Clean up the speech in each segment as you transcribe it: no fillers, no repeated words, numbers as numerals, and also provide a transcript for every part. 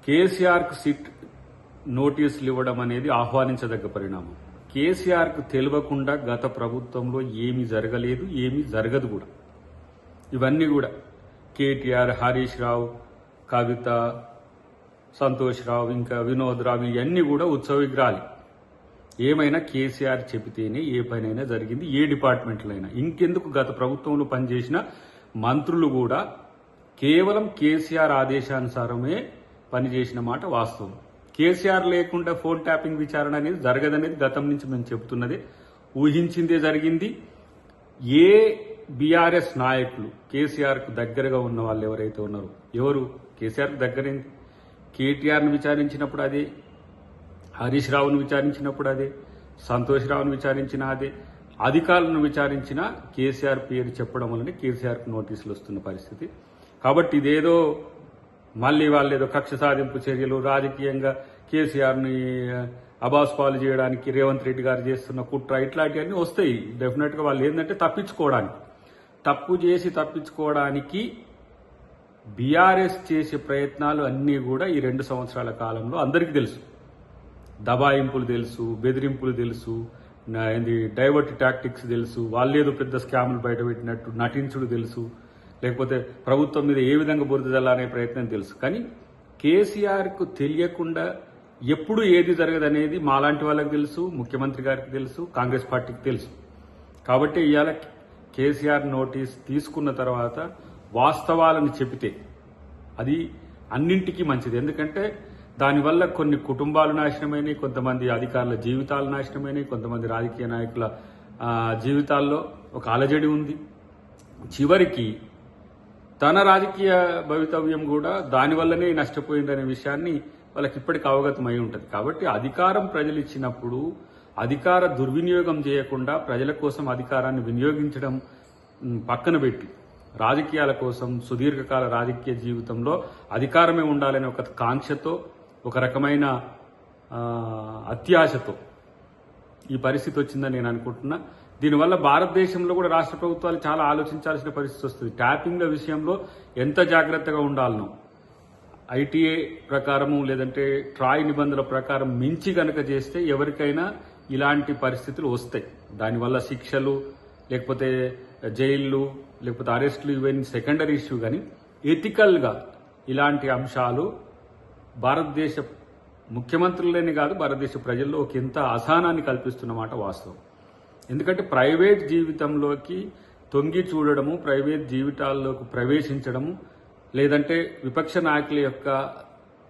కేసీఆర్కు సిట్ నోటీసులు ఇవ్వడం అనేది ఆహ్వానించదగ్గ పరిణామం. కేసీఆర్కు తెలియకుండా గత ప్రభుత్వంలో ఏమీ జరగలేదు, ఏమీ జరగదు కూడా. ఇవన్నీ కూడా కేటీఆర్, హరీష్ రావు, కవిత, సంతోష్ రావు, ఇంకా వినోద్ రావు, ఇవన్నీ కూడా ఉత్సవ విగ్రహాలు. ఏమైనా కేసీఆర్ చెబితేనే ఏ పనైనా జరిగింది, ఏ డిపార్ట్మెంట్లో అయినా. ఇంకెందుకు గత ప్రభుత్వంలో పనిచేసిన మంత్రులు కూడా కేవలం కేసీఆర్ ఆదేశానుసారమే పనిచేసిన మాట వాస్తవం. కేసీఆర్ లేకుండా ఫోన్ ట్యాపింగ్ విచారణ అనేది జరగదనేది గతం నుంచి మేము చెబుతున్నదే, ఊహించిందే జరిగింది. ఏ బీఆర్ఎస్ నాయకులు కేసీఆర్కు దగ్గరగా ఉన్న వాళ్ళు ఎవరైతే ఉన్నారో, ఎవరు కేసీఆర్కు దగ్గరైంది, కేటీఆర్ను విచారించినప్పుడు అదే, హరీష్ రావును విచారించినప్పుడు అదే, సంతోష్ రావును విచారించిన అదే, అధికారులను విచారించిన కేసీఆర్ పేరు చెప్పడం వల్లనే కేసీఆర్కు నోటీసులు వస్తున్న పరిస్థితి. కాబట్టి ఇదేదో మళ్ళీ వాళ్ళు ఏదో కక్ష సాధింపు చర్యలు, రాజకీయంగా కేసీఆర్ని అబాస్పాలు చేయడానికి రేవంత్ రెడ్డి గారు చేస్తున్న కుట్ర, ఇట్లాంటివన్నీ వస్తాయి డెఫినెట్గా. వాళ్ళు ఏంటంటే తప్పించుకోవడానికి, తప్పు చేసి తప్పించుకోవడానికి బీఆర్ఎస్ చేసే ప్రయత్నాలు అన్నీ కూడా ఈ 2 సంవత్సరాల కాలంలో అందరికీ తెలుసు. దబాయింపులు తెలుసు, బెదిరింపులు తెలుసు, డైవర్ట్ టాక్టిక్స్ తెలుసు, వాళ్ళేదో పెద్ద స్కాములు బయటపెట్టినట్టు నటించుడు తెలుసు, లేకపోతే ప్రభుత్వం మీద ఏ విధంగా బురద జల్లాలనే ప్రయత్నం తెలుసు. కానీ కేసీఆర్కు తెలియకుండా ఎప్పుడు ఏది జరగదనేది మాలాంటి వాళ్ళకి తెలుసు, ముఖ్యమంత్రి గారికి తెలుసు, కాంగ్రెస్ పార్టీకి తెలుసు. కాబట్టి ఇవాళ కేసీఆర్ నోటీస్ తీసుకున్న తర్వాత వాస్తవాలను చెబితే అది అన్నింటికీ మంచిది. ఎందుకంటే దానివల్ల కొన్ని కుటుంబాలు నాశనమైనవి, కొంతమంది అధికారుల జీవితాలు నాశనమైనవి, కొంతమంది రాజకీయ నాయకుల జీవితాల్లో ఒక అలజడి ఉంది. చివరికి తన రాజకీయ భవితవ్యం కూడా దానివల్లనే నష్టపోయిందనే విషయాన్ని వాళ్ళకి ఇప్పటికి అవగతమై ఉంటుంది. కాబట్టి అధికారం ప్రజలు ఇచ్చినప్పుడు అధికార దుర్వినియోగం చేయకుండా ప్రజల కోసం అధికారాన్ని వినియోగించడం పక్కన పెట్టి, రాజకీయాల కోసం సుదీర్ఘకాల రాజకీయ జీవితంలో అధికారమే ఉండాలనే ఒక కాంక్షతో, ఒక రకమైన అత్యాశతో ఈ పరిస్థితి వచ్చిందని నేను అనుకుంటున్నా. దీనివల్ల భారతదేశంలో కూడా రాష్ట్ర ప్రభుత్వాలు చాలా ఆలోచించాల్సిన పరిస్థితి వస్తుంది. ట్యాపింగ్ల విషయంలో ఎంత జాగ్రత్తగా ఉండాలనో, ఐటీఏ ప్రకారము లేదంటే ట్రాయ్ నిబంధనల ప్రకారం మించి గనక చేస్తే ఎవరికైనా ఇలాంటి పరిస్థితులు వస్తాయి. దానివల్ల శిక్షలు, లేకపోతే జైళ్లు, లేకపోతే అరెస్టులు, ఇవన్నీ సెకండరీ ఇష్యూ. కానీ ఎథికల్గా ఇలాంటి అంశాలు భారతదేశ ముఖ్యమంత్రులనే కాదు, భారతదేశ ప్రజల్లో ఒక ఎంత అసహనాన్ని కల్పిస్తున్నమాట వాస్తవం. ఎందుకంటే ప్రైవేట్ జీవితంలోకి తొంగి చూడడము, ప్రైవేట్ జీవితాల్లోకి ప్రవేశించడము, లేదంటే విపక్ష నాయకుల యొక్క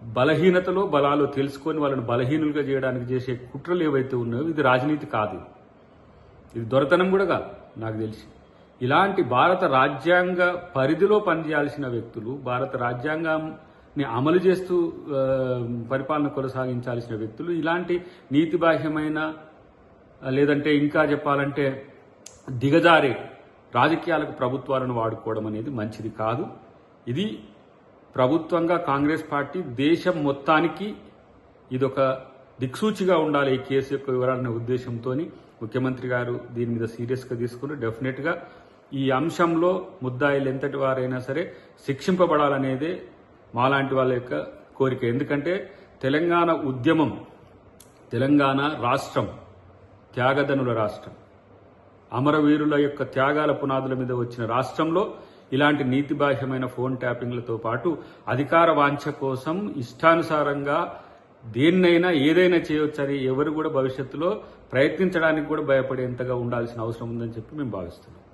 బలహీనతలో బలాలు తెలుసుకొని వాళ్ళని బలహీనులుగా చేయడానికి చేసే కుట్రలు ఏవైతే ఉన్నాయో, ఇది రాజనీతి కాదు, ఇది దొరతనం కూడా కాదు నాకు తెలిసి. ఇలాంటి భారత రాజ్యాంగ పరిధిలో పనిచేయాల్సిన వ్యక్తులు, భారత రాజ్యాంగాన్ని అమలు చేస్తూ పరిపాలన కొనసాగించాల్సిన వ్యక్తులు ఇలాంటి నీతిబాహ్యమైన, లేదంటే ఇంకా చెప్పాలంటే దిగజారే రాజకీయాలకు ప్రభుత్వాలను వాడుకోవడం అనేది మంచిది కాదు. ఇది ప్రభుత్వంగా కాంగ్రెస్ పార్టీ దేశం మొత్తానికి ఇదొక దిక్సూచిగా ఉండాలి ఈ కేసు యొక్క వివరాలనే ఉద్దేశంతో ముఖ్యమంత్రి గారు దీని మీద సీరియస్గా తీసుకుని డెఫినెట్గా ఈ అంశంలో ముద్దాయిలు ఎంతటి వారైనా సరే శిక్షింపబడాలనేదే మాలాంటి వాళ్ళ యొక్క కోరిక. ఎందుకంటే తెలంగాణ ఉద్యమం, తెలంగాణ రాష్ట్రం త్యాగదనుల రాష్ట్రం, అమరవీరుల యొక్క త్యాగాల పునాదుల మీద వచ్చిన రాష్ట్రంలో ఇలాంటి నీతిబాహ్యమైన ఫోన్ ట్యాపింగ్లతో పాటు అధికార వాంఛ కోసం ఇష్టానుసారంగా దేన్నైనా ఏదైనా చేయవచ్చని ఎవరు కూడా భవిష్యత్తులో ప్రయత్నించడానికి కూడా భయపడేంతగా ఉండాల్సిన అవసరం ఉందని చెప్పి మేము భావిస్తున్నాం.